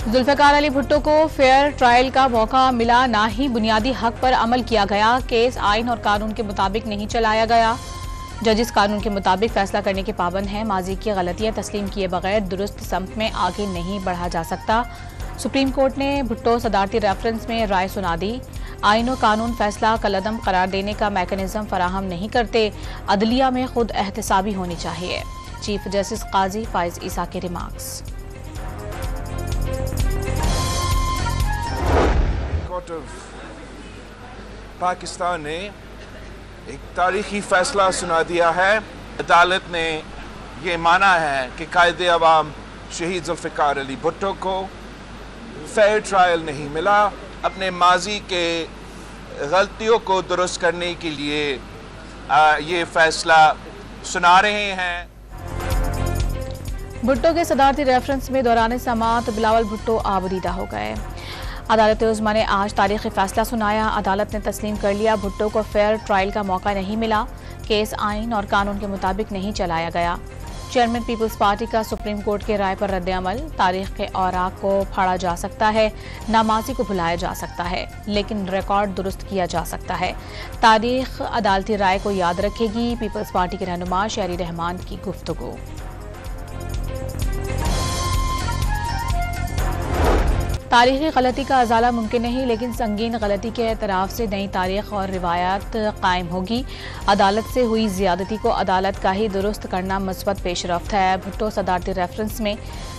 जुल्फिकार अली भुट्टो को fair trial का मौका मिला, ना ही बुनियादी हक पर अमल किया गया। केस आइन और कानून के मुताबिक नहीं चलाया गया। जजिस कानून के मुताबिक फैसला करने के पाबंद हैं। माजी की गलतियां तस्लीम किए बगैर दुरुस्त समत में आगे नहीं बढ़ा जा सकता। सुप्रीम कोर्ट ने भुट्टो सदारती रेफरेंस में राय सुना दी। आइन और कानून फैसला कलअदम करार देने का मैकेनिज्म फराहम नहीं करते। अदलिया में खुद एहतसाबी होनी चाहिए। चीफ जस्टिस काजी फाइज ईसा के रिमार्क्स। कोर्ट ऑफ पाकिस्तान ने एक तारीखी फैसला सुना दिया है। अदालत ने ये माना है कि कायदे अवाम शहीद जुल्फिकार अली भुट्टो को फेयर ट्रायल नहीं मिला। अपने माजी के गलतियों को दुरुस्त करने के लिए ये फैसला सुना रहे हैं। भुट्टो के सदारती रेफरेंस में दौरान समाअत बिलावल भुट्टो आबदीदा हो गए। अदालत उज़्मा ने आज तारीखी फैसला सुनाया। अदालत ने तस्लीम कर लिया भुट्टो को फेयर ट्रायल का मौका नहीं मिला। केस आइन और कानून के मुताबिक नहीं चलाया गया। चेयरमैन पीपल्स पार्टी का सुप्रीम कोर्ट के राय पर रद्द-ए-अमल। तारीख के औराक को फाड़ा जा सकता है, नामाजी को भुलाया जा सकता है, लेकिन रिकॉर्ड दुरुस्त किया जा सकता है। तारीख अदालती राय को याद रखेगी। पीपल्स पार्टी के रहनुमा शहरी रहमान की गुफ्तगू। तारीखी गलती का अजाला मुमकिन नहीं, लेकिन संगीन गलती के एतराफ़ से नई तारीख और रिवायात कायम होगी। अदालत से हुई ज़्यादती को अदालत का ही दुरुस्त करना मस्बत पेशरफ्त है। भुट्टो सदारती रेफरेंस में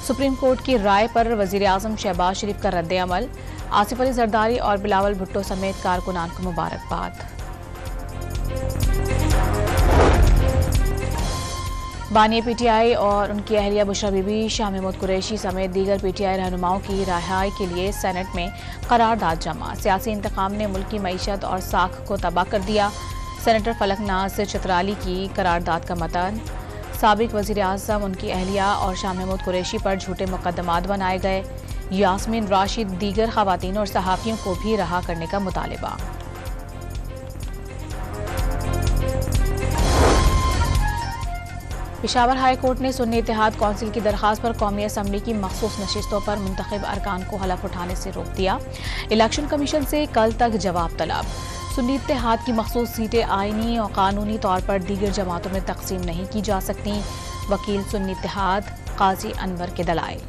सुप्रीम कोर्ट की राय पर वज़ीर आज़म शहबाज शरीफ का रद्द-ए-अमल। आसिफ अली जरदारी और बिलावल भुट्टो समेत कारकुनान को मुबारकबाद। बानी पीटीआई और उनकी अहलिया बुशरा बीबी शाह महमूद कुरैशी समेत दीगर पीटीआई रहनुमाओं की रिहाई के लिए सेनेट में करारदाद जमा। सियासी इंतकाम ने मुल्क की मईशत और साख को तबाह कर दिया। सेनेटर फलक नाज चतराली की करारदाद का मतन। साबिक वज़ीर आज़म, उनकी अहलिया और शाह महमूद कुरैशी पर झूठे मुकदमात बनाए गए। यास्मीन राशिद, दीगर खवातीन और सहाफ़ियों को भी रहा करने का मुतालिबा। पेशावर हाई कोर्ट ने सुन्नी इत्तेहाद कौंसिल की दरख्वास्त पर कौमी असम्बली की मखसूस नशिस्तों पर मुंतखब अरकान को हलफ उठाने से रोक दिया। इलेक्शन कमीशन से कल तक जवाब तलब। सुन्नी इत्तेहाद की मखसूस सीटें आईनी और कानूनी तौर पर दीगर जमातों में तकसीम नहीं की जा सकती। वकील सुन्नी इत्तेहाद काजी अनवर के दलाइल।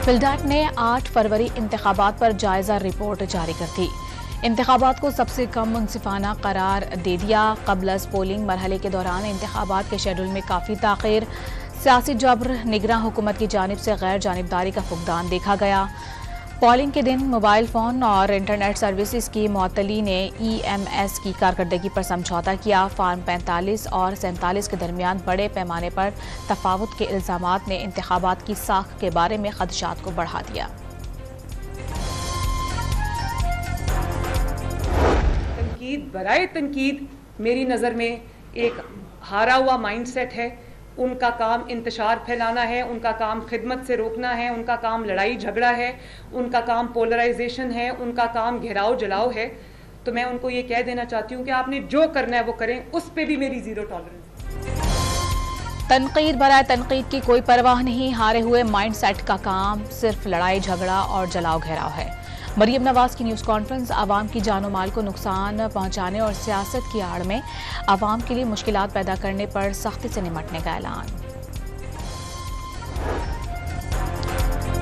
फिल्डैक ने 8 फरवरी इंतखाबात पर जायजा रिपोर्ट जारी कर दी। इंतखाबात को सबसे कम मुनसिफाना करार दे दिया। क़ब्ल पोलिंग मरहले के दौरान इंतखाबात के शेड्यूल में काफ़ी ताख़ीर। सियासी जबर, निगरान हुकूमत की जानिब से गैर जानिबदारी का फुकदान देखा गया। पोलिंग के दिन मोबाइल फ़ोन और इंटरनेट सर्विसेज की मुअत्तली ने EMS की कारकर्दगी पर समझौता किया। फार्म 45 और 47 के दरमियान बड़े पैमाने पर तफावत के इल्ज़ामात ने इंतखाबात की साख के बारे में खदशात को बढ़ा दिया। बराए तनकीद मेरी नज़र में एक हारा हुआ माइंडसेट है। उनका काम इंतशार फैलाना है, उनका काम खिदमत से रोकना है, उनका काम लड़ाई झगड़ा है, उनका काम पोलराइजेशन है, उनका काम घेराव जलाओ है। तो मैं उनको ये कह देना चाहती हूँ कि आपने जो करना है वो करें, उस पर भी मेरी ज़ीरो टॉलरेंस। तनकीद बराए तनकीद की कोई परवाह नहीं। हारे हुए माइंडसेट का काम सिर्फ लड़ाई झगड़ा और जलाओ घेराव है। मरियम नवाज की न्यूज़ कॉन्फ्रेंस। आवाम की जानो माल को नुकसान पहुंचाने और सियासत की आड़ में आवाम के लिए मुश्किलात पैदा करने पर सख्ती से निपटने का ऐलान।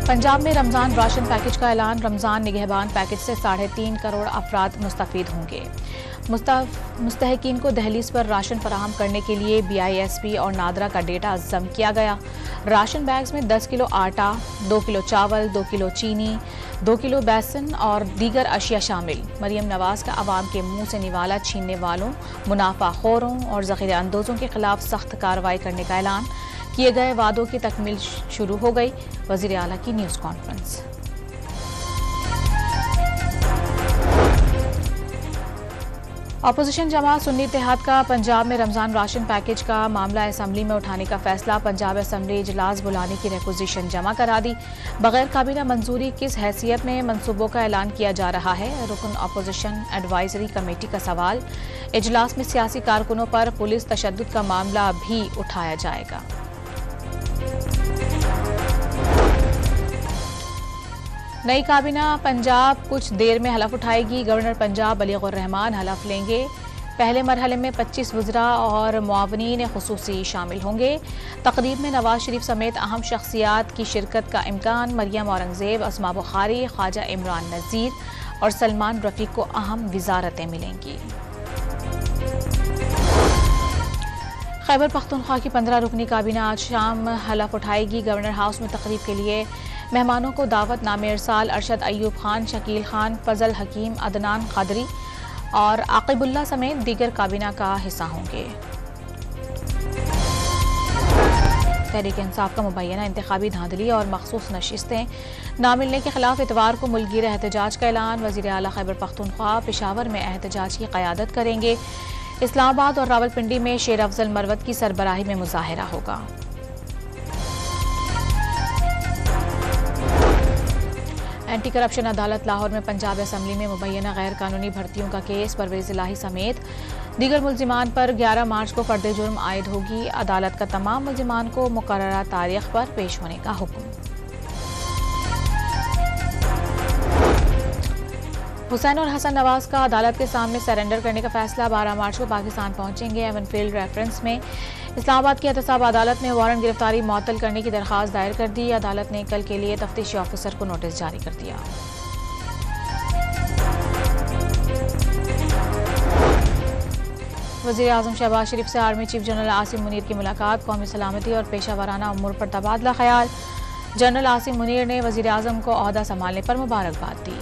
पंजाब में रमज़ान राशन पैकेज का ऐलान। रमज़ान निगहबान पैकेज से 3.5 करोड़ अफराद मुस्तफ़ीद होंगे। मुस्तहकीन को दहलीज पर राशन फराहम करने के लिए BISP और नादरा का डेटा जम किया गया। राशन बैग्स में 10 किलो आटा, 2 किलो चावल, 2 किलो चीनी, 2 किलो बेसन और दीगर अशिया शामिल। मरियम नवाज का आवाम के मुंह से निवाला छीनने वालों, मुनाफाखोरों और ज़ख़ीरा अंदोज़ों के खिलाफ सख्त कार्रवाई करने का ऐलान। किए गए वादों की तकमील शुरू हो गई। वज़ीर आला की न्यूज़ कॉन्फ्रेंस। अपोजिशन जमात सुन्नी इत्तेहाद का पंजाब में रमज़ान राशन पैकेज का मामला असम्बली में उठाने का फैसला। पंजाब असम्बली इजलास बुलाने की रिक्वेजिशन जमा करा दी। बगैर काबीना मंजूरी किस हैसियत में मंसूबों का ऐलान किया जा रहा है, रुकन अपोजिशन एडवाइजरी कमेटी का सवाल। इजलास में सियासी कारकुनों पर पुलिस तशद्दुद का मामला भी उठाया जाएगा। नई काबीना पंजाब कुछ देर में हलफ उठाएगी। गवर्नर पंजाब बलीगुर रहमान हलफ लेंगे। पहले मरहले में 25 वज़रा और मुआवनीन खुसूसी शामिल होंगे। तकरीब में नवाज शरीफ समेत अहम शख्सियात की शिरकत का इम्कान। मरियम औरंगजेब, अस्मा बुखारी, ख्वाजा इमरान नज़ीर और सलमान रफ़ीक को अहम वज़ारतें मिलेंगी। खैबर पख्तूनख्वा की 15 रुकनी काबीना आज शाम हलफ उठाएगी। गवर्नर हाउस में तकरीब के लिए मेहमानों को दावत नामे इरसाल। अरशद अयूब खान, शकील खान, फजल हकीम, अदनान कादरी और आकिबुल्ला समेत दीगर काबीना का हिस्सा होंगे। तहरीक इंसाफ का मुबैना इंतखाबी धांधली और मखसूस नशिस्तें ना मिलने के खिलाफ इतवार को मुल्कगीर एहतजाज का ऐलान। वज़ीर आला खैबर पख्तूनख्वा पेशावर में एहतजाज की क़यादत करेंगे। इस्लामाबाद और रावलपिंडी में शेर अफजल मरवत की सरबराही में मुजाहिरा होगा। एंटी करप्शन अदालत लाहौर में पंजाब असम्बली में मुबैना गैर कानूनी भर्तियों का केस। परवेज़ इलाही समेत दीगर मुल्जिमान पर 11 मार्च को फर्द जुर्म आयद होगी। अदालत का तमाम मुल्जिमान को मुकर्ररा तारीख पर पेश होने का हुक्म। हुसैन और हसन नवाज का अदालत के सामने सरेंडर करने का फैसला। 12 मार्च को पाकिस्तान पहुंचेंगे। एवनफील्ड रेफरेंस में इस्लामाबाद की एहतसाब अदालत ने वारंट गिरफ्तारी मुअत्तल करने की दरख्वास्त दायर कर दी। अदालत ने कल के लिए तफ्तीशी ऑफिसर को नोटिस जारी कर दिया। वज़ीर आज़म शहबाज शरीफ से army chief general Asim Munir की मुलाकात। कौमी सलामती और पेशा वाराना उमूर पर तबादला ख्याल। जनरल आसिम मुनीर ने वज़ीर आज़म को ओहदा संभालने पर मुबारकबाद दी।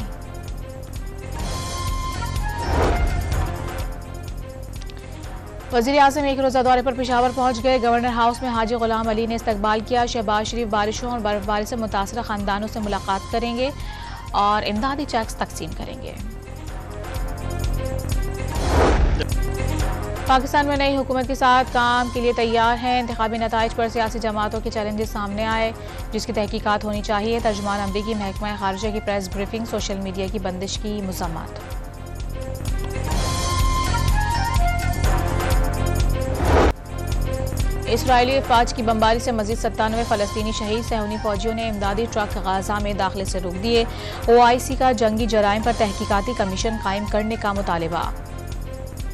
वज़ीर आज़म एक रोज़ा दौरे पर पेशावर पहुंच गए। गवर्नर हाउस में हाजी गुलाम अली ने इस्तकबाल किया। शहबाज शरीफ बारिशों और बर्फबारी से मुतासरा खानदानों से मुलाकात करेंगे और इमदादी चेक्स तकसीम करेंगे। पाकिस्तान में नई हुकूमत के साथ काम के लिए तैयार हैं। इंतखाबी नताइज पर सियासी जमातों के चैलेंजेस सामने आए, जिसकी तहकीकात होनी चाहिए। तर्जुमान अमरीकी महकमा खारिजा की प्रेस ब्रीफिंग। सोशल मीडिया की बंदिश की मज़म्मत। इसराइली फौज की बमबारी से मजीद 97 फ़लस्तीनी शहीद। सहूनी फौजियों ने इमदादी ट्रक गाजा में दाखिले से रोक दिए। OIC का जंगी जराइम पर तहकीकाती कमीशन कायम करने का मुतालिबा।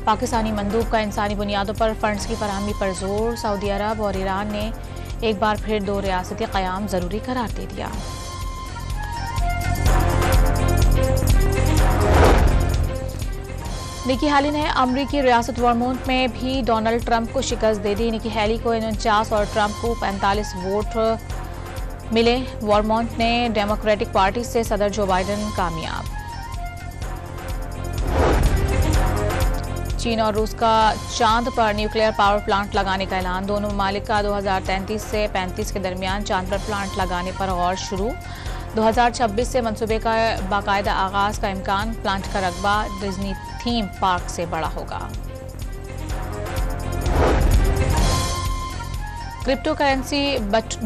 पाकिस्तानी मंदूब का इंसानी बुनियादों पर फंड्स की फराहमी पर जोर। सऊदी अरब और ईरान ने एक बार फिर 2 रियासती क़याम ज़रूरी करार दे दिया। निकी हेली ने अमरीकी रियासत वर्मोंट में भी डोनाल्ड ट्रंप को शिकस्त दे दी। निकी हेली को 49 और ट्रंप को 45 वोट मिले। वर्मोंट ने डेमोक्रेटिक पार्टी से सदर जो बाइडेन कामयाब। चीन और रूस का चांद पर न्यूक्लियर पावर प्लांट लगाने का ऐलान। दोनों ममालिक का 2033 से 35 के दरमियान चांद पर प्लांट लगाने पर गौर शुरू। 2026 से मंसूबे का बाकायदा आगाज का इम्कान। प्लांट का रकबा डिज्नी थीम पार्क से बड़ा होगा। क्रिप्टो करेंसी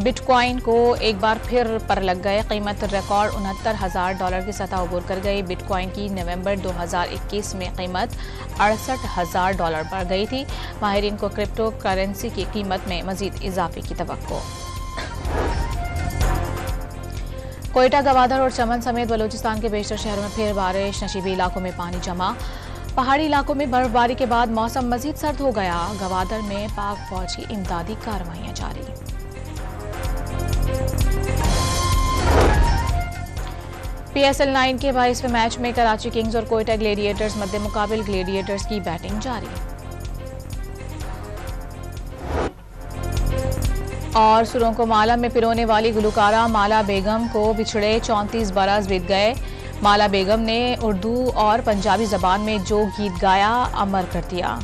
बिटकॉइन को एक बार फिर पर लग गए। कीमत रिकॉर्ड $69,000 की सतह अबूर कर गई। बिटकॉइन की नवंबर 2021 में कीमत $68,000 पर गई थी। माहिरीन को क्रिप्टो करेंसी की कीमत में मजीद इजाफे की तवक्को। कोयटा, गवादर और चमन समेत बलूचिस्तान के बेशतर शहरों में फिर बारिश। नशीबी इलाकों में पानी जमा। पहाड़ी इलाकों में बर्फबारी के बाद मौसम मजीद सर्द हो गया। गवादर में पाक फौज की इमदादी कार्रवाइयां जारी। PSL 9 के 22वें मैच में कराची किंग्स और कोयटा ग्लेडिएटर्स मध्य मुकाबिल। ग्लेडिएटर्स की बैटिंग जारी। और सुरों को माला में पिरोने वाली गुलकारा माला बेगम को बिछड़े 34 बरस बीत गए। माला बेगम ने उर्दू और पंजाबी जबान में जो गीत गाया अमर कर दिया।